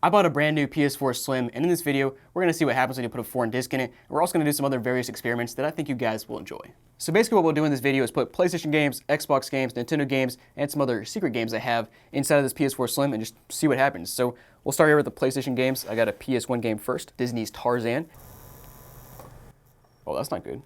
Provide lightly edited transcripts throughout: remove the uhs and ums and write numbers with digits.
I bought a brand new PS4 Slim, and in this video, we're going to see what happens when you put a foreign disc in it, and we're also going to do some other various experiments that I think you guys will enjoy. So basically what we'll do in this video is put PlayStation games, Xbox games, Nintendo games, and some other secret games I have inside of this PS4 Slim and just see what happens. So we'll start here with the PlayStation games. I got a PS1 game first, Disney's Tarzan. Oh, that's not good.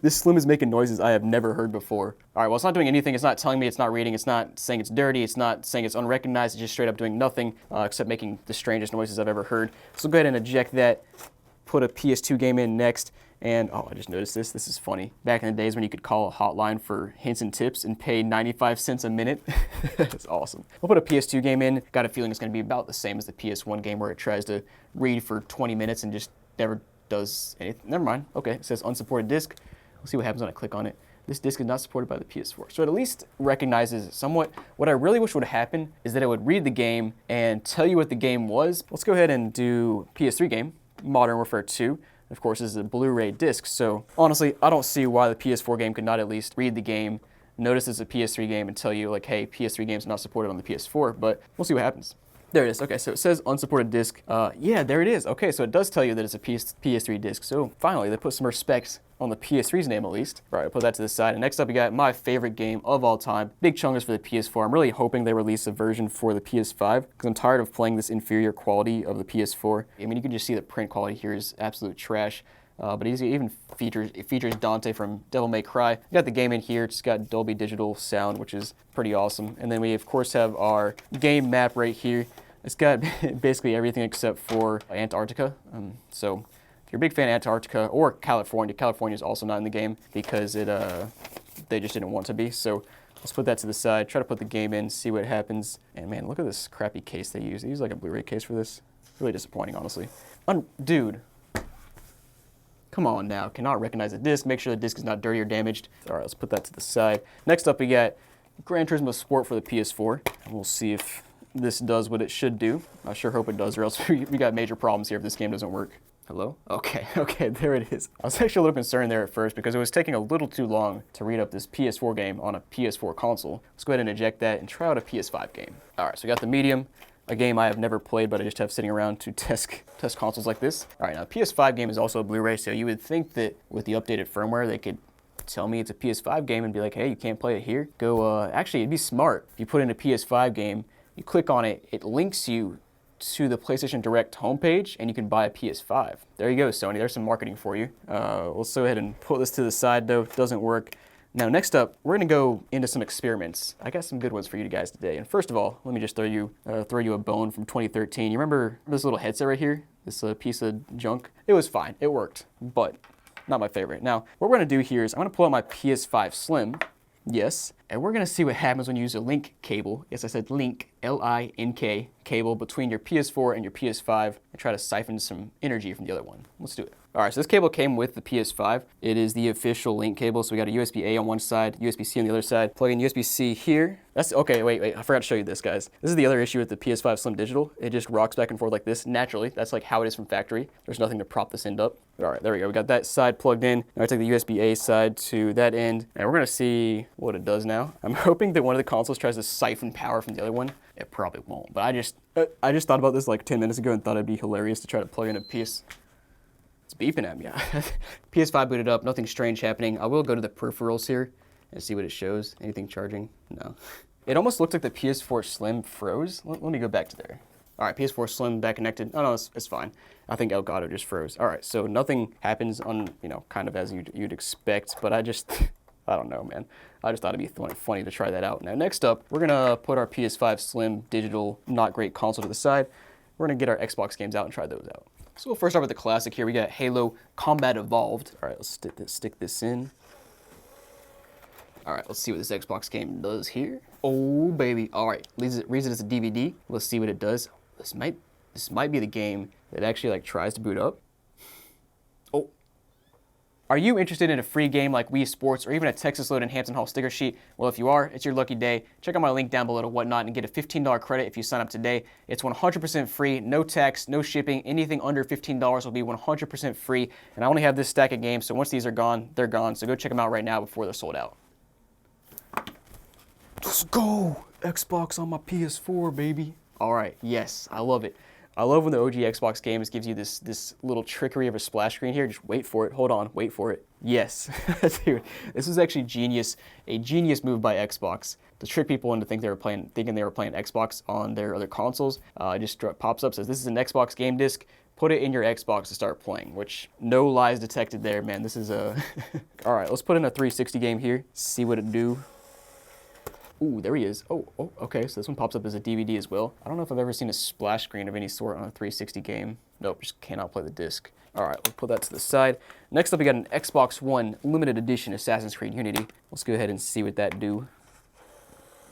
This Slim is making noises I have never heard before. All right, well, it's not doing anything. It's not telling me, it's not reading, it's not saying it's dirty, it's not saying it's unrecognized. It's just straight up doing nothing except making the strangest noises I've ever heard. So go ahead and eject that, put a PS2 game in next, and oh, I just noticed this. This is funny. Back in the days when you could call a hotline for hints and tips and pay 95 cents a minute. That's awesome. We'll put a PS2 game in. Got a feeling it's going to be about the same as the PS1 game where it tries to read for 20 minutes and just never does anything. Never mind. Okay, it says unsupported disk. We'll see what happens when I click on it. This disk is not supported by the PS4. So it at least recognizes it somewhat. What I really wish would happen is that it would read the game and tell you what the game was. Let's go ahead and do PS3 game, Modern Warfare 2. Of course, this is a Blu-ray disc. So honestly, I don't see why the PS4 game could not at least read the game, notice it's a PS3 game, and tell you like, hey, PS3 game's not supported on the PS4, but we'll see what happens. There it is. Okay, so it says unsupported disk. Yeah, there it is. Okay, so it does tell you that it's a PS3 disc. So finally, they put some respect on the PS3's name at least. All right, I'll put that to the side. And next up, we got my favorite game of all time, Big Chungus for the PS4. I'm really hoping they release a version for the PS5 because I'm tired of playing this inferior quality of the PS4. I mean, you can just see the print quality here is absolute trash. But it even features Dante from Devil May Cry. We got the game in here. It's got Dolby Digital sound, which is pretty awesome. And then we, of course, have our game map right here. It's got basically everything except for Antarctica. So if you're a big fan of Antarctica or California, California is also not in the game because they just didn't want to be. So let's put that to the side, try to put the game in, see what happens. And man, look at this crappy case they use. They use like a Blu-ray case for this. Really disappointing, honestly. Dude. Come on now, cannot recognize the disc. Make sure the disc is not dirty or damaged. All right, let's put that to the side. Next up, we got Gran Turismo Sport for the PS4. And we'll see if this does what it should do. I sure hope it does, or else we got major problems here if this game doesn't work. Hello? Okay, there it is. I was actually a little concerned there at first because it was taking a little too long to read up this PS4 game on a PS4 console. Let's go ahead and eject that and try out a PS5 game. All right, so we got the medium. A game I have never played, but I just have sitting around to test consoles like this. All right, now PS5 game is also a Blu-ray, so you would think that with the updated firmware, they could tell me it's a PS5 game and be like, hey, you can't play it here. Actually, it'd be smart. If you put in a PS5 game, you click on it, it links you to the PlayStation Direct homepage, and you can buy a PS5. There you go, Sony. There's some marketing for you. Let's go ahead and put this to the side, though. It doesn't work. Now, next up, we're going to go into some experiments. I got some good ones for you guys today. And first of all, let me just throw you a bone from 2013. You remember this little headset right here? This piece of junk? It was fine. It worked, but not my favorite. Now, what we're going to do here is I'm going to pull out my PS5 Slim. Yes. And we're going to see what happens when you use a link cable. Yes, I said link, L-I-N-K, cable between your PS4 and your PS5 and try to siphon some energy from the other one. Let's do it. All right, so this cable came with the PS5. It is the official link cable. So we got a USB-A on one side, USB-C on the other side. Plug in USB-C here. Okay, wait, I forgot to show you this, guys. This is the other issue with the PS5 Slim Digital. It just rocks back and forth like this naturally. That's like how it is from factory. There's nothing to prop this end up. All right, there we go. We got that side plugged in. Now I take the USB-A side to that end, and we're gonna see what it does now. I'm hoping that one of the consoles tries to siphon power from the other one. It probably won't, but I just thought about this like 10 minutes ago and thought it'd be hilarious to try to plug in a PS. It's beeping at me. PS5 booted up, nothing strange happening. I will go to the peripherals here and see what it shows. Anything charging? No. It almost looked like the PS4 Slim froze. Let me go back to there. All right, PS4 Slim back connected. Oh no, it's fine. I think Elgato just froze. All right, so nothing happens on, kind of as you'd expect, but I don't know, man. I just thought it'd be funny to try that out. Now, next up, we're gonna put our PS5 Slim digital, not great console to the side. We're gonna get our Xbox games out and try those out. So we'll first start with the classic here. We got Halo Combat Evolved. All right, let's stick this in. All right, let's see what this Xbox game does here. Oh, baby. All right, reads it as a DVD. Let's see what it does. This might be the game that actually tries to boot up. Oh. Are you interested in a free game like Wii Sports or even a Texas Load and Hampton Haul sticker sheet? Well, if you are, it's your lucky day. Check out my link down below to Whatnot and get a $15 credit if you sign up today. It's 100% free, no tax, no shipping. Anything under $15 will be 100% free. And I only have this stack of games, so once these are gone, they're gone. So go check them out right now before they're sold out. Let's go! Xbox on my PS4, baby. All right, yes, I love it. I love when the OG Xbox games gives you this little trickery of a splash screen here. Just wait for it. Hold on, wait for it. Yes, dude, this was actually genius. A genius move by Xbox to trick people into thinking they were playing Xbox on their other consoles. It just pops up, says this is an Xbox game disc. Put it in your Xbox to start playing. Which no lies detected there, man. This is a. All right, let's put in a 360 game here. See what it do. Ooh, there he is. Oh, okay, so this one pops up as a DVD as well. I don't know if I've ever seen a splash screen of any sort on a 360 game. Nope, just cannot play the disc. All right, we'll put that to the side. Next up, we got an Xbox One limited edition Assassin's Creed Unity. Let's go ahead and see what that do.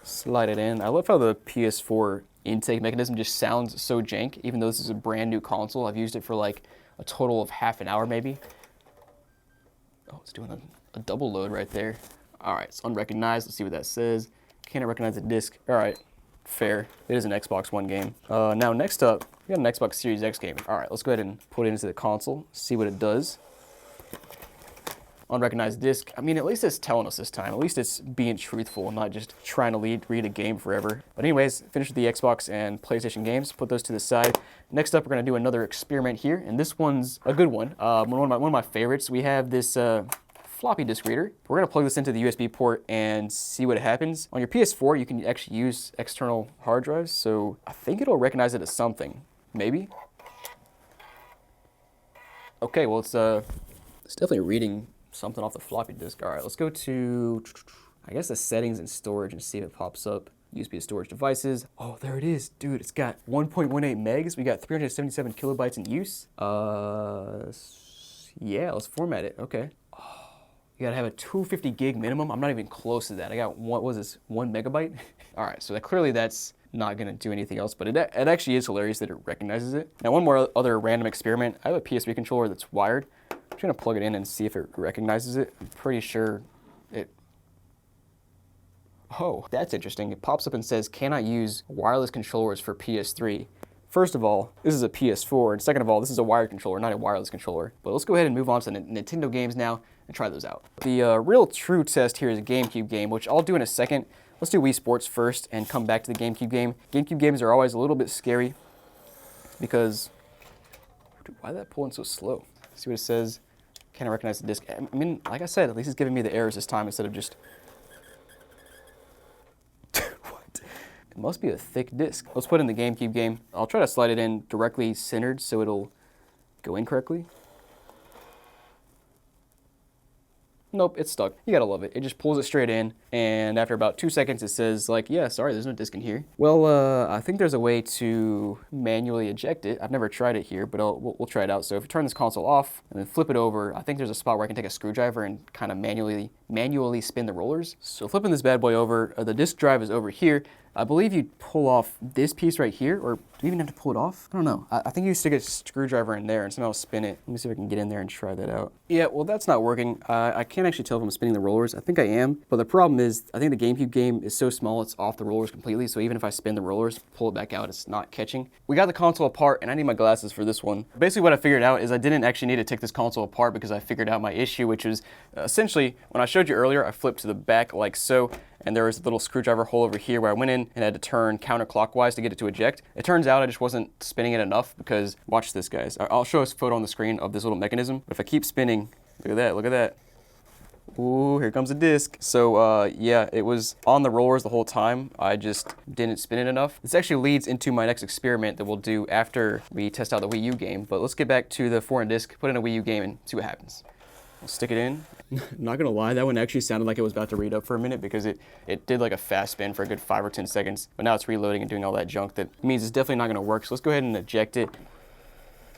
Slide it in. I love how the PS4 intake mechanism just sounds so jank, even though this is a brand new console. I've used it for like a total of half an hour maybe. Oh, it's doing a double load right there. All right, it's unrecognized. Let's see what that says. Can't recognize the disc. All right, fair. It is an Xbox One game. Now next up, we got an Xbox Series X game. All right, let's go ahead and put it into the console, see what it does. Unrecognized disc. I mean, at least it's telling us this time. At least it's being truthful and not just trying to read a game forever. But anyways, finished with the Xbox and PlayStation games. Put those to the side. Next up, we're gonna do another experiment here, and this one's a good one. One of my favorites. We have this floppy disk reader. We're gonna plug this into the USB port and see what happens. On your PS4, you can actually use external hard drives, so I think it'll recognize it as something. Maybe. Okay, well it's definitely reading something off the floppy disk. All right, let's go to, I guess, the settings and storage and see if it pops up. USB storage devices. Oh, there it is, dude. It's got 1.18 megs. We got 377 kilobytes in use. Yeah, let's format it. Okay. You gotta have a 250 gig minimum. I'm not even close to that. I got, what was this, 1 megabyte? All right, so clearly that's not gonna do anything else, but it actually is hilarious that it recognizes it. Now, one more other random experiment. I have a PS3 controller that's wired. I'm just gonna plug it in and see if it recognizes it. I'm pretty sure it, oh, that's interesting. It pops up and says, cannot use wireless controllers for PS3. First of all, this is a PS4, and second of all, this is a wired controller, not a wireless controller. But let's go ahead and move on to the Nintendo games now and try those out. The real true test here is a GameCube game, which I'll do in a second. Let's do Wii Sports first and come back to the GameCube game. GameCube games are always a little bit scary because, dude, why did that pull in so slow? See what it says. Can't recognize the disc. I mean, like I said, at least it's giving me the errors this time instead of just. What? It must be a thick disc. Let's put in the GameCube game. I'll try to slide it in directly centered so it'll go in correctly. Nope, it's stuck. You gotta love it. It just pulls it straight in, and after about 2 seconds it says like, yeah, sorry, there's no disc in here. Well, I think there's a way to manually eject it. I've never tried it here, but we'll try it out. So if you turn this console off and then flip it over, I think there's a spot where I can take a screwdriver and kind of manually spin the rollers. So flipping this bad boy over, the disk drive is over here. I believe you pull off this piece right here, or do you even have to pull it off? I don't know. I think you stick a screwdriver in there and somehow spin it. Let me see if I can get in there and try that out. Yeah, well, that's not working. I can't actually tell if I'm spinning the rollers. I think I am, but the problem is I think the GameCube game is so small it's off the rollers completely, so even if I spin the rollers, pull it back out, it's not catching. We got the console apart, and I need my glasses for this one. Basically what I figured out is I didn't actually need to take this console apart because I figured out my issue, which is essentially, when I showed you earlier, I flipped to the back like so, and there was a little screwdriver hole over here where I went in and had to turn counterclockwise to get it to eject. It turns out I just wasn't spinning it enough because, watch this guys, I'll show us a photo on the screen of this little mechanism. But if I keep spinning, look at that, look at that. Ooh, here comes the disc. So yeah, it was on the rollers the whole time. I just didn't spin it enough. This actually leads into my next experiment that we'll do after we test out the Wii U game. But let's get back to the foreign disc, put in a Wii U game and see what happens. We'll stick it in. Not gonna lie, that one actually sounded like it was about to read up for a minute because it did like a fast spin for a good 5 or 10 seconds. But now it's reloading and doing all that junk that means it's definitely not gonna work. So let's go ahead and eject it.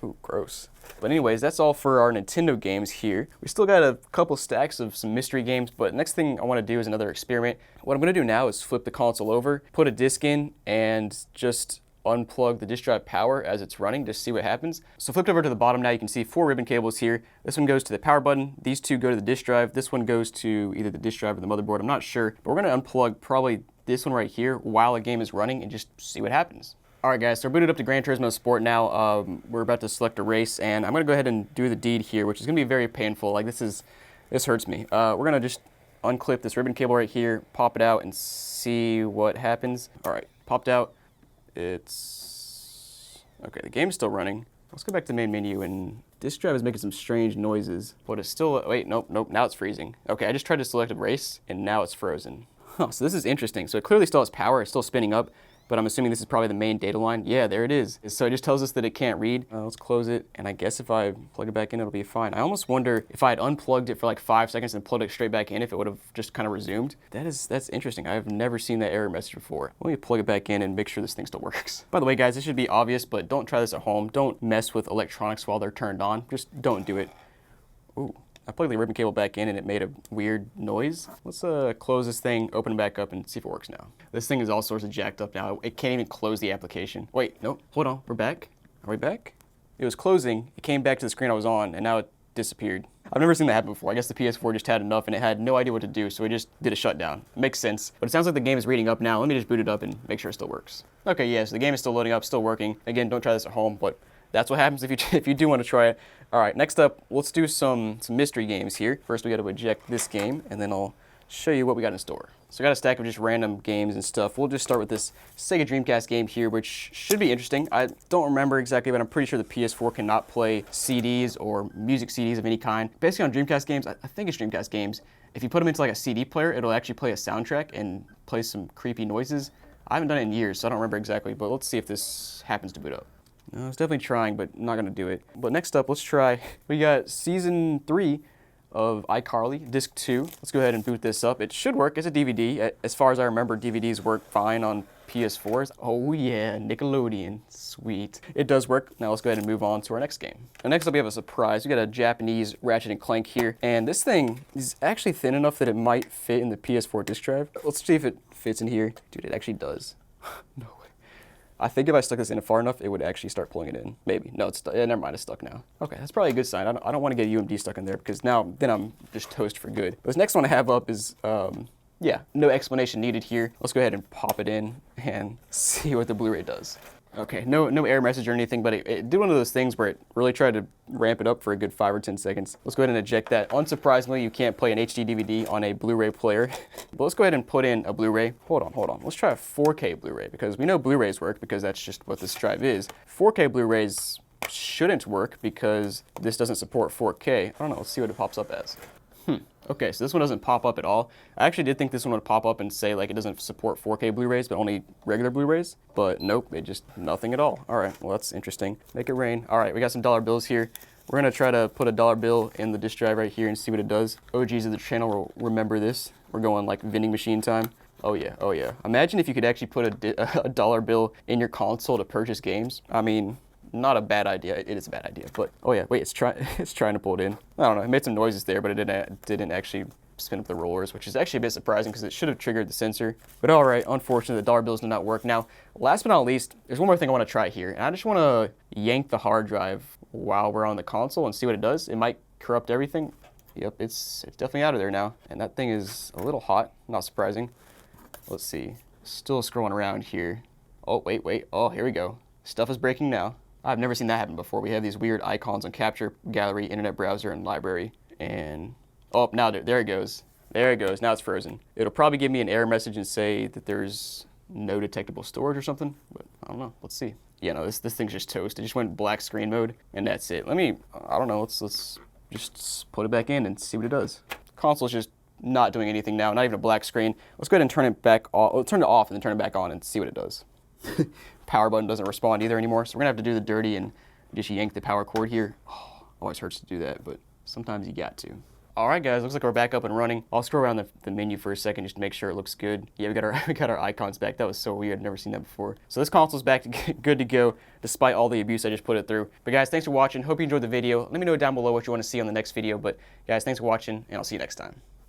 Ooh, gross. But anyways, that's all for our Nintendo games here. We still got a couple stacks of some mystery games, but next thing I want to do is another experiment. What I'm gonna do now is flip the console over, put a disc in, and just unplug the disk drive power as it's running to see what happens. So flipped over to the bottom now, you can see 4 ribbon cables here. This one goes to the power button. These 2 go to the disk drive. This one goes to either the disk drive or the motherboard. I'm not sure, but we're gonna unplug probably this one right here while a game is running and just see what happens. All right, guys, so we're booted up to Gran Turismo Sport now. We're about to select a race, and I'm gonna go ahead and do the deed here, which is gonna be very painful. Like this hurts me. We're gonna just unclip this ribbon cable right here, pop it out, and see what happens. All right, popped out. It's... Okay, the game's still running. Let's go back to the main menu, and disk drive is making some strange noises, but it's still... Wait, nope, now it's freezing. Okay, I just tried to select a race, and now it's frozen. Huh, so this is interesting. So it clearly still has power, it's still spinning up, but I'm assuming this is probably the main data line. Yeah, there it is. So it just tells us that it can't read. Let's close it, and I guess if I plug it back in, it'll be fine. I almost wonder if I had unplugged it for like 5 seconds and plugged it straight back in, if it would have just kind of resumed. That's interesting. I've never seen that error message before. Let me plug it back in and make sure this thing still works. By the way, guys, this should be obvious, but don't try this at home. Don't mess with electronics while they're turned on. Just don't do it. Ooh. I plugged the ribbon cable back in and it made a weird noise. Let's close this thing, open it back up, and see if it works now. This thing is all sorts of jacked up now. It can't even close the application. Wait, no, hold on, we're back. Are we back? It was closing, it came back to the screen I was on, and now it disappeared. I've never seen that happen before. I guess the PS4 just had enough and it had no idea what to do, so it just did a shutdown. It makes sense, but it sounds like the game is reading up now. Let me just boot it up and make sure it still works. Okay, yeah, so the game is still loading up, still working. Again, don't try this at home, but that's what happens if you do want to try it. All right, next up, let's do some mystery games here. First, we got to eject this game, and then I'll show you what we got in store. So I got a stack of just random games and stuff. We'll just start with this Sega Dreamcast game here, which should be interesting. I don't remember exactly, but I'm pretty sure the PS4 cannot play CDs or music CDs of any kind. Basically on Dreamcast games, I think it's Dreamcast games, if you put them into like a CD player, it'll actually play a soundtrack and play some creepy noises. I haven't done it in years, so I don't remember exactly, but let's see if this happens to boot up. No, it's definitely trying, but not gonna do it. But next up, let's try, we got season 3 of iCarly, disc 2. Let's go ahead and boot this up. It should work, it's a DVD. As far as I remember, DVDs work fine on PS4s. Oh yeah, Nickelodeon, sweet. It does work. Now let's go ahead and move on to our next game. And next up we have a surprise. We got a Japanese Ratchet and Clank here. And this thing is actually thin enough that it might fit in the PS4 disc drive. Let's see if it fits in here. Dude, it actually does. No. I think if I stuck this in far enough, it would actually start pulling it in. Maybe. No, it's never mind, it's stuck now. Okay, that's probably a good sign. I don't want to get UMD stuck in there because then I'm just toast for good. This next one I have up is, yeah, no explanation needed here. Let's go ahead and pop it in and see what the Blu-ray does. Okay, no error message or anything, but it did one of those things where it really tried to ramp it up for a good 5 or 10 seconds. Let's go ahead and eject that. Unsurprisingly, you can't play an HD DVD on a Blu-ray player. But let's go ahead and put in a Blu-ray. Hold on. Let's try a 4K Blu-ray because we know Blu-rays work because that's just what this drive is. 4K Blu-rays shouldn't work because this doesn't support 4K. I don't know, let's see what it pops up as. Okay, so this one doesn't pop up at all. I actually did think this one would pop up and say like it doesn't support 4K Blu-rays, but only regular Blu-rays. But nope, it just nothing at all. All right, well that's interesting. Make it rain. All right, we got some dollar bills here. We're gonna try to put a dollar bill in the disk drive right here and see what it does. OGs of the channel will remember this. We're going like vending machine time. Oh yeah. Imagine if you could actually put a dollar bill in your console to purchase games. I mean, not a bad idea. It is a bad idea, but oh yeah, wait, it's trying to pull it in. I don't know, it made some noises there, but it didn't actually spin up the rollers, which is actually a bit surprising because it should have triggered the sensor. But all right, unfortunately, the dollar bills did not work. Now, last but not least, there's one more thing I want to try here, and I just want to yank the hard drive while we're on the console and see what it does. It might corrupt everything. Yep, it's definitely out of there now, and that thing is a little hot. Not surprising. Let's see. Still scrolling around here. Oh wait. Oh, here we go. Stuff is breaking now. I've never seen that happen before. We have these weird icons on Capture, Gallery, Internet Browser, and Library. And, oh, now there it goes. There it goes. Now it's frozen. It'll probably give me an error message and say that there's no detectable storage or something, but I don't know. Let's see. Yeah, no, this thing's just toast. It just went black screen mode, and that's it. I don't know, let's just put it back in and see what it does. Console's just not doing anything now, not even a black screen. Let's go ahead and turn it back off, turn it off and then turn it back on and see what it does. Power button doesn't respond either anymore, so we're gonna have to do the dirty and just yank the power cord here. Oh, always hurts to do that, but sometimes you got to. All right, guys, looks like we're back up and running. I'll scroll around the menu for a second just to make sure it looks good. Yeah, we got our icons back. That was so weird. I've never seen that before. So this console's back to good to go, despite all the abuse I just put it through. But guys, thanks for watching. Hope you enjoyed the video. Let me know down below what you want to see on the next video. But guys, thanks for watching, and I'll see you next time.